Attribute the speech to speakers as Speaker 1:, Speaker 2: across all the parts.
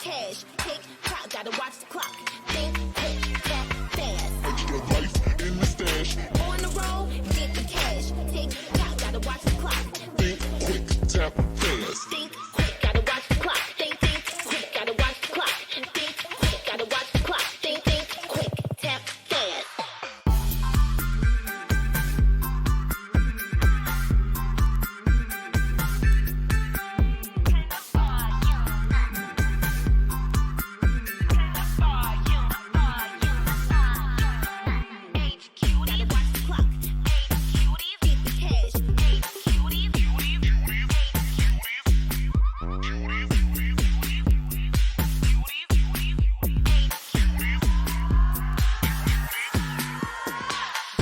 Speaker 1: cash. Tick tock, gotta watch the clock. Think quick, tap fast.
Speaker 2: Extra life in the stash.
Speaker 1: On the road, get the cash. Tick tock, gotta watch the clock.
Speaker 2: Think quick, tap fast.
Speaker 1: Think quick, gotta watch the clock. Think quick, gotta watch the clock. Think quick, gotta watch the clock. Think quick, tap fast.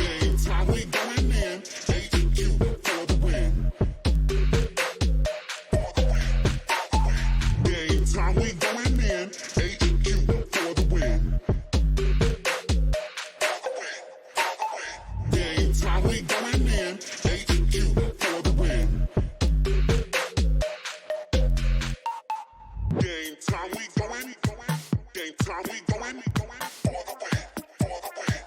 Speaker 2: Game time, we going in. HQ for the win. Game time, we going in. HQ for the win. Game time, we going in. HQ for the win. Game time, we going. Game time, we going for the win. For the win.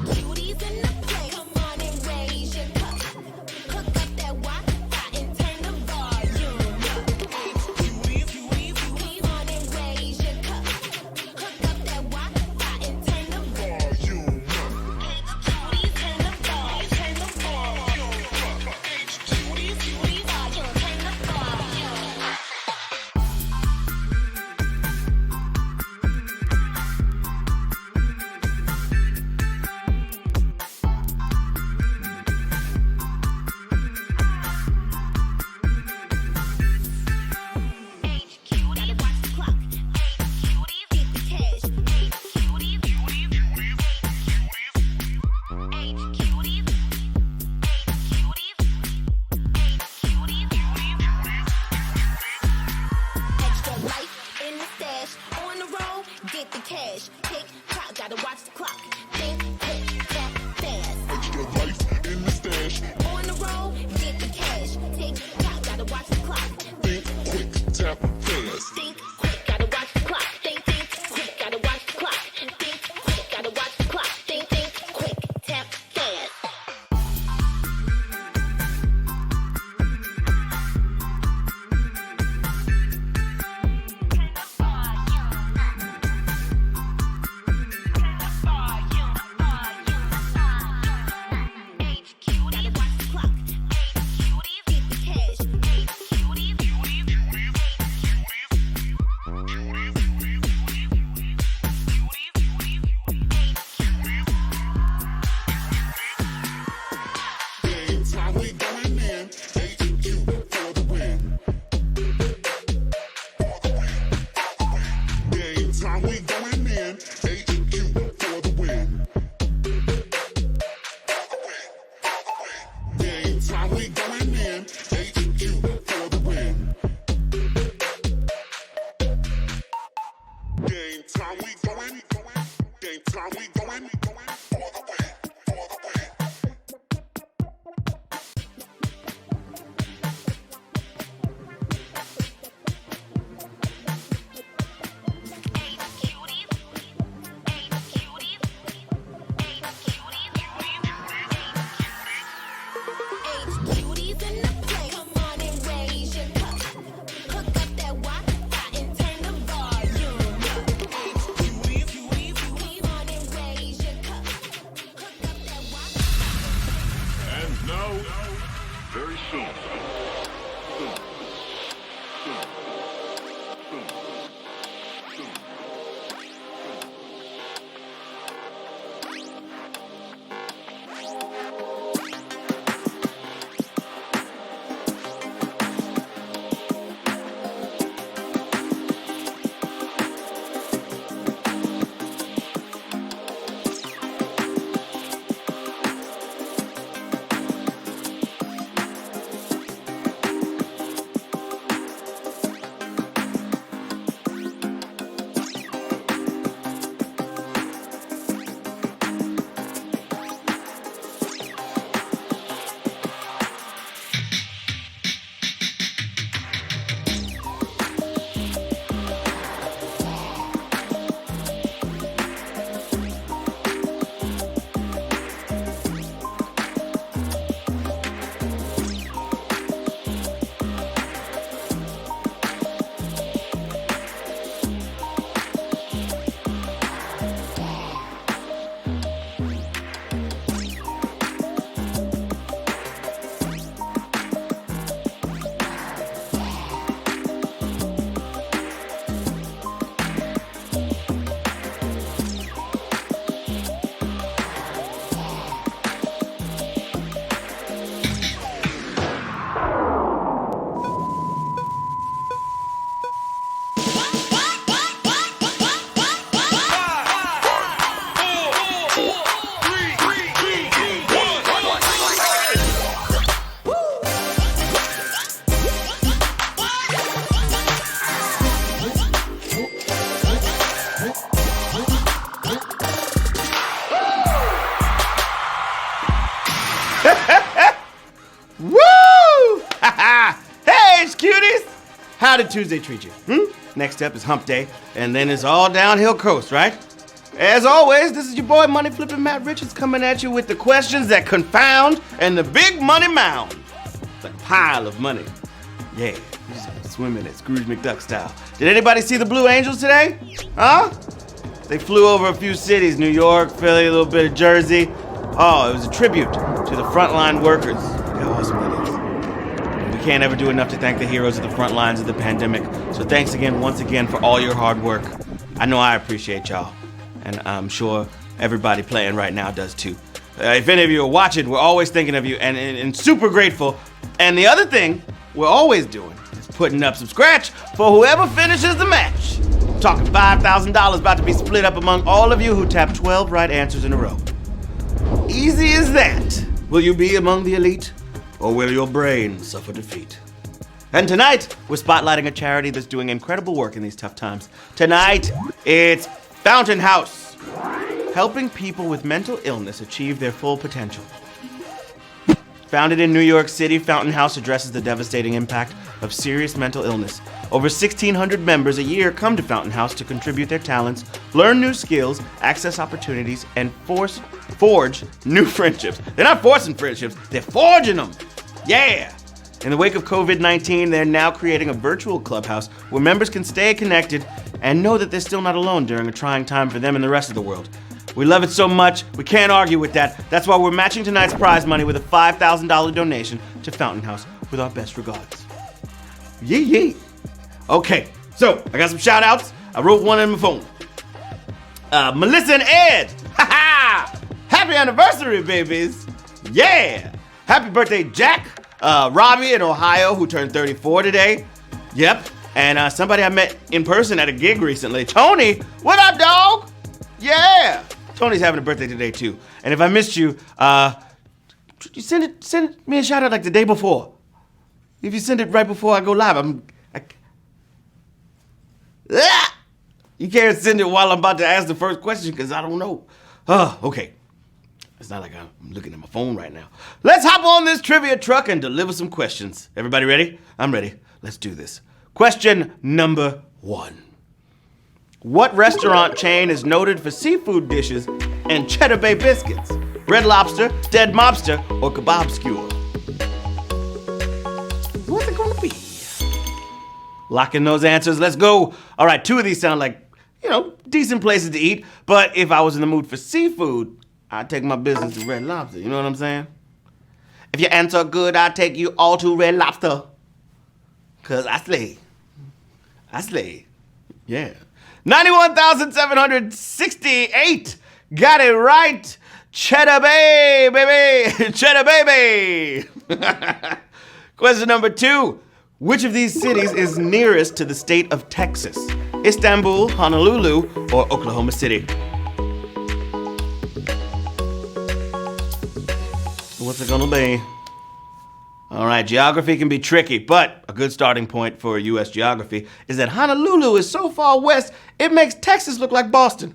Speaker 1: Cuties in the place. Come on and raise your cup. Hook up that Wi-Fi and turn the volume up. Cuties, come on and raise your cup. Hook up that Wi-Fi and turn the
Speaker 2: Volume up.
Speaker 1: cuties, turn the volume, turn the volume up. Cuties, volume, turn the volume up. Gotta watch the clock. Get the cash. Extra life in the stash. On the road, get the cash. Tick tock, gotta watch the clock. Think quick, tap fast.
Speaker 2: Extra life in the stash.
Speaker 1: On the road, get the cash. Tick tock, gotta watch the clock.
Speaker 2: Think quick, tap fast.
Speaker 1: Think quick, gotta watch the clock. Think quick, gotta watch the clock. Think quick, gotta watch the clock. Think quick, tap fast. Gotta watch the clock. Get the cash.
Speaker 2: Game time, we going in. HQ for the win. Game time, we going in. HQ for the win. Game time, we going in. HQ for the win. Game time, we going. Game time, we going for the win. For the win.
Speaker 1: Cuties in the place. Come on and raise your cup. Hook up that Wi-Fi and turn the volume up. Cuties, come on and raise your cup. Hook up that Wi-Fi.
Speaker 3: And now, very soon.
Speaker 4: how did Tuesday treat you? Next up is hump day, and then it's all downhill coast, right? As always, this is your boy Money Flippin' Matt Richards coming at you with the questions that confound and the big money mound. It's like a pile of money. Yeah, you're just swimming at Scrooge McDuck style. Did anybody see the Blue Angels today? Huh? They flew over a few cities, New York, Philly, a little bit of Jersey. Oh, it was a tribute to the frontline workers. Look how awesome that is. We can't ever do enough to thank the heroes of the front lines of the pandemic. So thanks again, once again, for all your hard work. I know I appreciate y'all. And I'm sure everybody playing right now does too. If any of you are watching, we're always thinking of you and super grateful. And the other thing we're always doing is putting up some scratch for whoever finishes the match. I'm talking $5,000 about to be split up among all of you who tap 12 right answers in a row. Easy as that. Will you be among the elite, or will your brain suffer defeat? And tonight, we're spotlighting a charity that's doing incredible work in these tough times. Tonight, it's Fountain House, helping people with mental illness achieve their full potential. Founded in New York City, Fountain House addresses the devastating impact of serious mental illness. Over 1,600 members a year come to Fountain House to contribute their talents, learn new skills, access opportunities, and forge new friendships. They're not forcing friendships, they're forging them. Yeah! In the wake of COVID-19, they're now creating a virtual clubhouse where members can stay connected and know that they're still not alone during a trying time for them and the rest of the world. We love it so much, we can't argue with that. That's why we're matching tonight's prize money with a $5,000 donation to Fountain House with our best regards. Yee. Okay, so I got some shout outs. I wrote one in my phone. Melissa and Ed. Happy anniversary, babies. Yeah. Happy birthday, Jack. Robbie in Ohio, who turned 34 today. Yep. And somebody I met in person at a gig recently. Tony, what up, dog? Yeah. Tony's having a birthday today, too. And if I missed you, you send me a shout out like the day before. If you send it right before I go live, you can't send it while I'm about to ask the first question because I don't know. Okay. It's not like I'm looking at my phone right now. Let's hop on this trivia truck and deliver some questions. Everybody ready? I'm ready. Let's do this. Question number 1. What restaurant chain is noted for seafood dishes and Cheddar Bay Biscuits? Red Lobster, Dead Mobster, or Kebab Skewer? What's it gonna be? Lock in those answers. Let's go. All right, 2 of these sound like, decent places to eat. But if I was in the mood for seafood, I'd take my business to Red Lobster. You know what I'm saying? If you answer good, I'd take you all to Red Lobster. Cause I slay. Yeah. 91,768. Got it right. Cheddar Bay, baby. Cheddar baby. Question number 2. Which of these cities is nearest to the state of Texas? Istanbul, Honolulu, or Oklahoma City? What's it gonna be? All right, geography can be tricky, but a good starting point for U.S. geography is that Honolulu is so far west, it makes Texas look like Boston.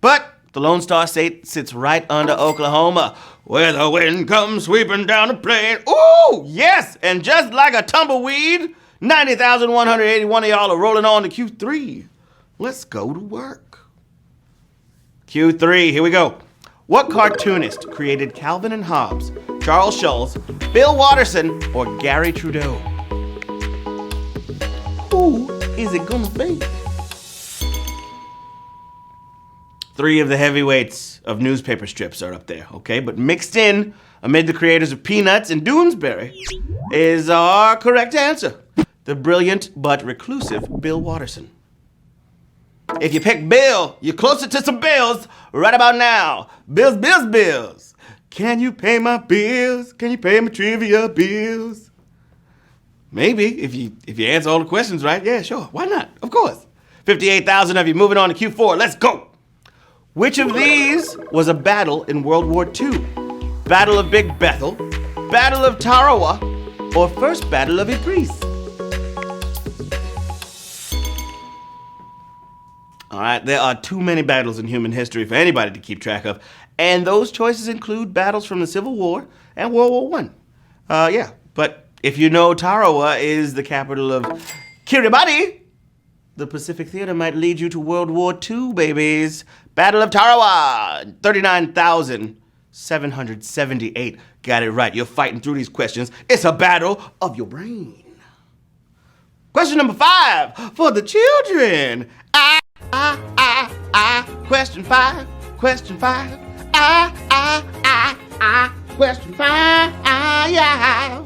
Speaker 4: But the Lone Star State sits right under Oklahoma, where the wind comes sweeping down the plain. Ooh, yes, and just like a tumbleweed, 90,181 of y'all are rolling on to Q3. Let's go to work. Q3, here we go. What cartoonist created Calvin and Hobbes, Charles Schulz, Bill Watterson, or Gary Trudeau? Who is it gonna be? 3 of the heavyweights of newspaper strips are up there, okay? But mixed in, amid the creators of Peanuts and Doonesbury, is our correct answer. The brilliant but reclusive Bill Watterson. If you pick Bill, you're closer to some bills right about now. Bills. Can you pay my bills? Can you pay my trivia bills? Maybe, if you answer all the questions right. Yeah, sure. Why not? Of course. 58,000 of you moving on to Q4. Let's go. Which of these was a battle in World War II? Battle of Big Bethel, Battle of Tarawa, or First Battle of Ypres? All right, there are too many battles in human history for anybody to keep track of, and those choices include battles from the Civil War and World War I. But if you know Tarawa is the capital of Kiribati, the Pacific Theater might lead you to World War II, babies. Battle of Tarawa, 39,778. Got it right. You're fighting through these questions. It's a battle of your brain. Question number 5 for the children. Question 5. Question 5. Question 5. Yeah.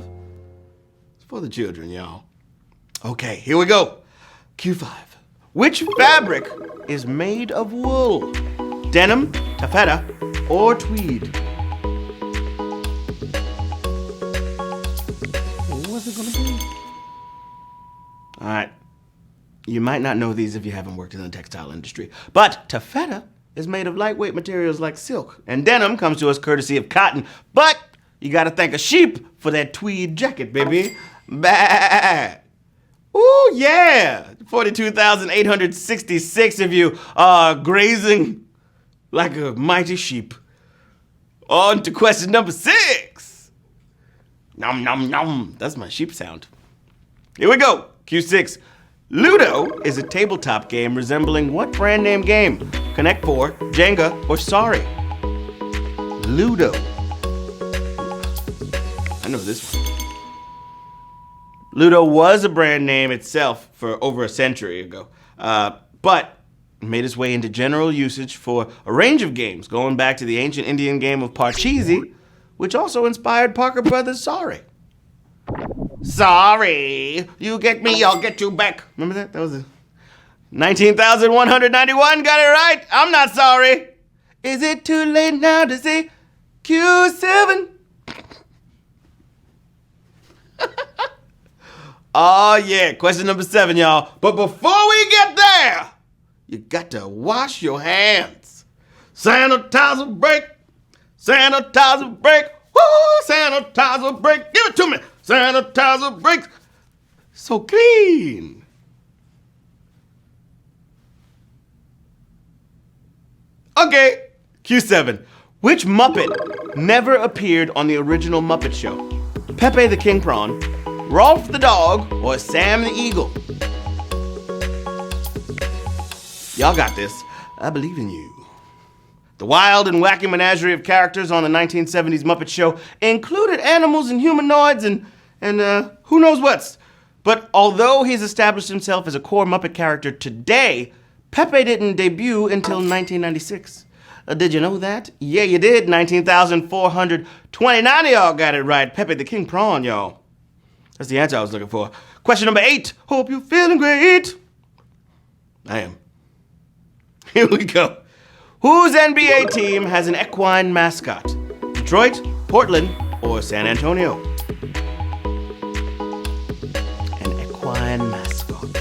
Speaker 4: It's for the children, y'all. Okay, here we go. Q5. Which fabric is made of wool? Denim, taffeta, or tweed? What's it gonna be? All right. You might not know these if you haven't worked in the textile industry, but taffeta is made of lightweight materials like silk, and denim comes to us courtesy of cotton, but you gotta thank a sheep for that tweed jacket, baby. Bah! Ooh, yeah! 42,866 of you are grazing like a mighty sheep. On to question number 6. Nom, nom, nom. That's my sheep sound. Here we go. Q6. Ludo is a tabletop game resembling what brand name game? Connect 4, Jenga, or Sorry? Ludo. I know this one. Ludo was a brand name itself for over a century ago, but made its way into general usage for a range of games, going back to the ancient Indian game of Parcheesi, which also inspired Parker Brothers' Sorry. Sorry, you get me, I'll get you back. Remember that? That was a 19,191, got it right. I'm not sorry. Is it too late now to say Q7? Oh yeah, question number 7, y'all. But before we get there, you got to wash your hands. Sanitizer break, sanitizer break, woo, sanitizer break. Give it to me. Sanitizer break. So clean. Okay, Q7. Which Muppet never appeared on the original Muppet Show? Pepe the King Prawn, Rolf the Dog, or Sam the Eagle? Y'all got this. I believe in you. The wild and wacky menagerie of characters on the 1970s Muppet Show included animals and humanoids and who knows what's. But although he's established himself as a core Muppet character today, Pepe didn't debut until 1996. Did you know that? Yeah, you did. 19,429 of y'all got it right. Pepe the King Prawn, y'all. That's the answer I was looking for. Question number 8. Hope you're feeling great. I am. Here we go. Whose NBA team has an equine mascot? Detroit, Portland, or San Antonio? An equine mascot.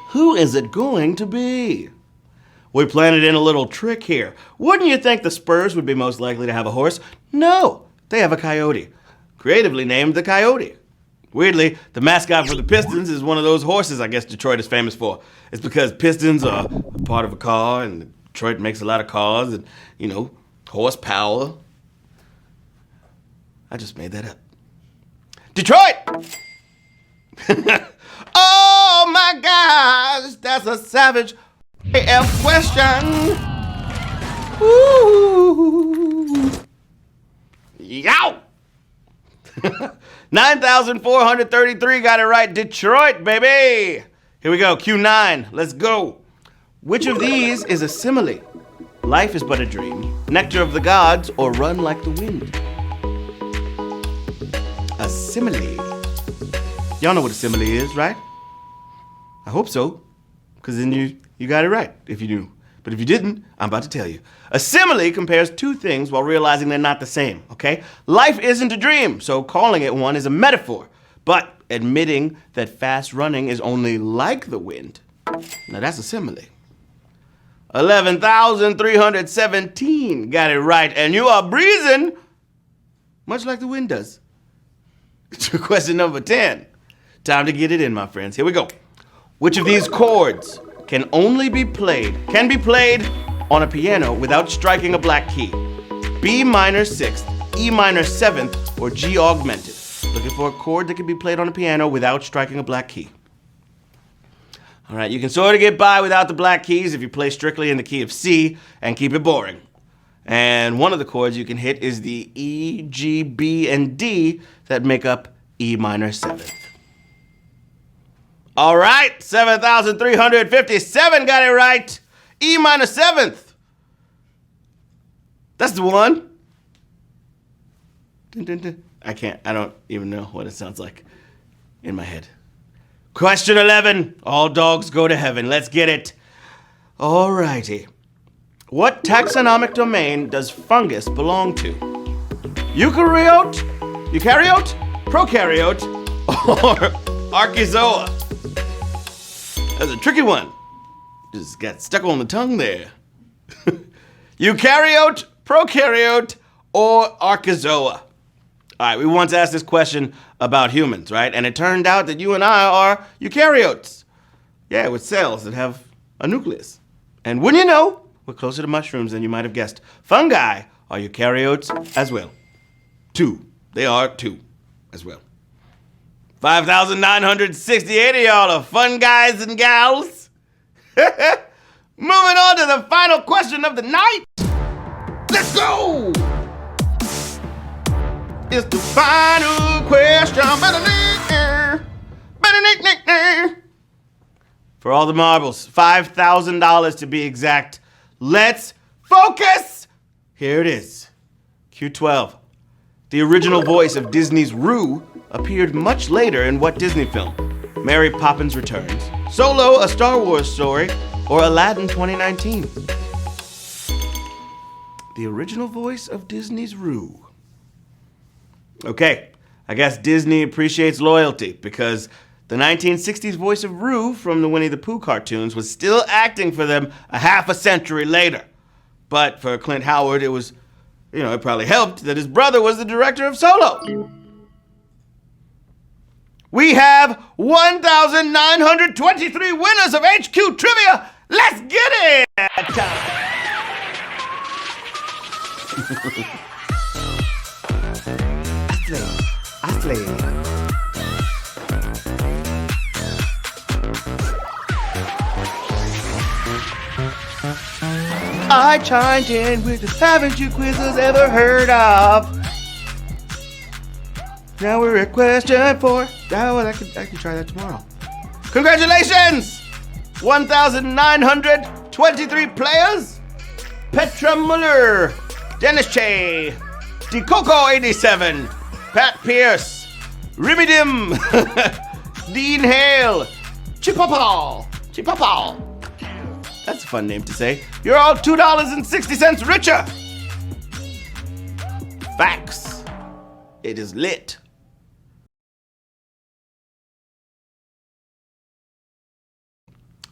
Speaker 4: Who is it going to be? We planted in a little trick here. Wouldn't you think the Spurs would be most likely to have a horse? No, they have a coyote. Creatively named the Coyote. Weirdly, the mascot for the Pistons is one of those horses I guess Detroit is famous for. It's because Pistons are a part of a car, and Detroit makes a lot of cars, and, you know, horsepower. I just made that up. Detroit! Oh my gosh, that's a savage AF question. Ooh. Yow! 9,433 got it right. Detroit, baby. Here we go. Q9. Let's go. Which of these is a simile? Life is but a dream, nectar of the gods, or run like the wind? A simile. Y'all know what a simile is, right? I hope so, because then you got it right if you knew. But if you didn't, I'm about to tell you. A simile compares two things while realizing they're not the same, okay? Life isn't a dream, so calling it one is a metaphor. But admitting that fast running is only like the wind, now that's a simile. 11,317 got it right, and you are breezing much like the wind does. To question number 10. Time to get it in, my friends. Here we go. Which of these chords can be played on a piano without striking a black key? B minor 6th, E minor 7th, or G augmented? Looking for a chord that can be played on a piano without striking a black key. All right, you can sort of get by without the black keys if you play strictly in the key of C and keep it boring. And one of the chords you can hit is the E, G, B, and D that make up E minor 7th. All right, 7,357 got it right. E minor 7th. That's the one. Dun, dun, dun. I don't even know what it sounds like in my head. Question 11. All dogs go to heaven. Let's get it. All righty. What taxonomic domain does fungus belong to? Eukaryote, prokaryote, or archozoa? That's a tricky one. Just got stuck on the tongue there. Eukaryote, prokaryote, or archozoa? All right, we once asked this question about humans, right? And it turned out that you and I are eukaryotes. Yeah, with cells that have a nucleus. And wouldn't you know, we're closer to mushrooms than you might have guessed. Fungi are eukaryotes as well. They are two as well. 5,968 of y'all are fun guys and gals. Moving on to the final question of the night. Let's go! It's the final question. For all the marbles, $5,000 to be exact. Let's focus! Here it is. Q12. The original voice of Disney's Roo appeared much later in what Disney film? Mary Poppins Returns, Solo, A Star Wars Story, or Aladdin 2019? The original voice of Disney's Roo. Okay, I guess Disney appreciates loyalty because the 1960s voice of Roo from the Winnie the Pooh cartoons was still acting for them a half a century later. But for Clint Howard, it was, it probably helped that his brother was the director of Solo. We have 1,923 winners of HQ Trivia. Let's get it! I slay. I chimed in with the haven't you quizzes ever heard of? Now we're at question 4. I can try that tomorrow. Congratulations! 1,923 players. Petra Muller, Dennis Che, DeCoco 87, Pat Pierce, Ribidim, Dean Hale, Chipapal. That's a fun name to say. You're all $2.60 richer. Facts. It is lit.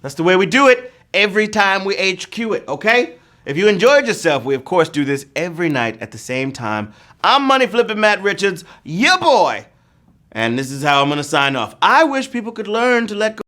Speaker 4: That's the way we do it every time we HQ it, okay? If you enjoyed yourself, we of course do this every night at the same time. I'm Money Flippin' Matt Richards, your boy. And this is how I'm gonna sign off. I wish people could learn to let go.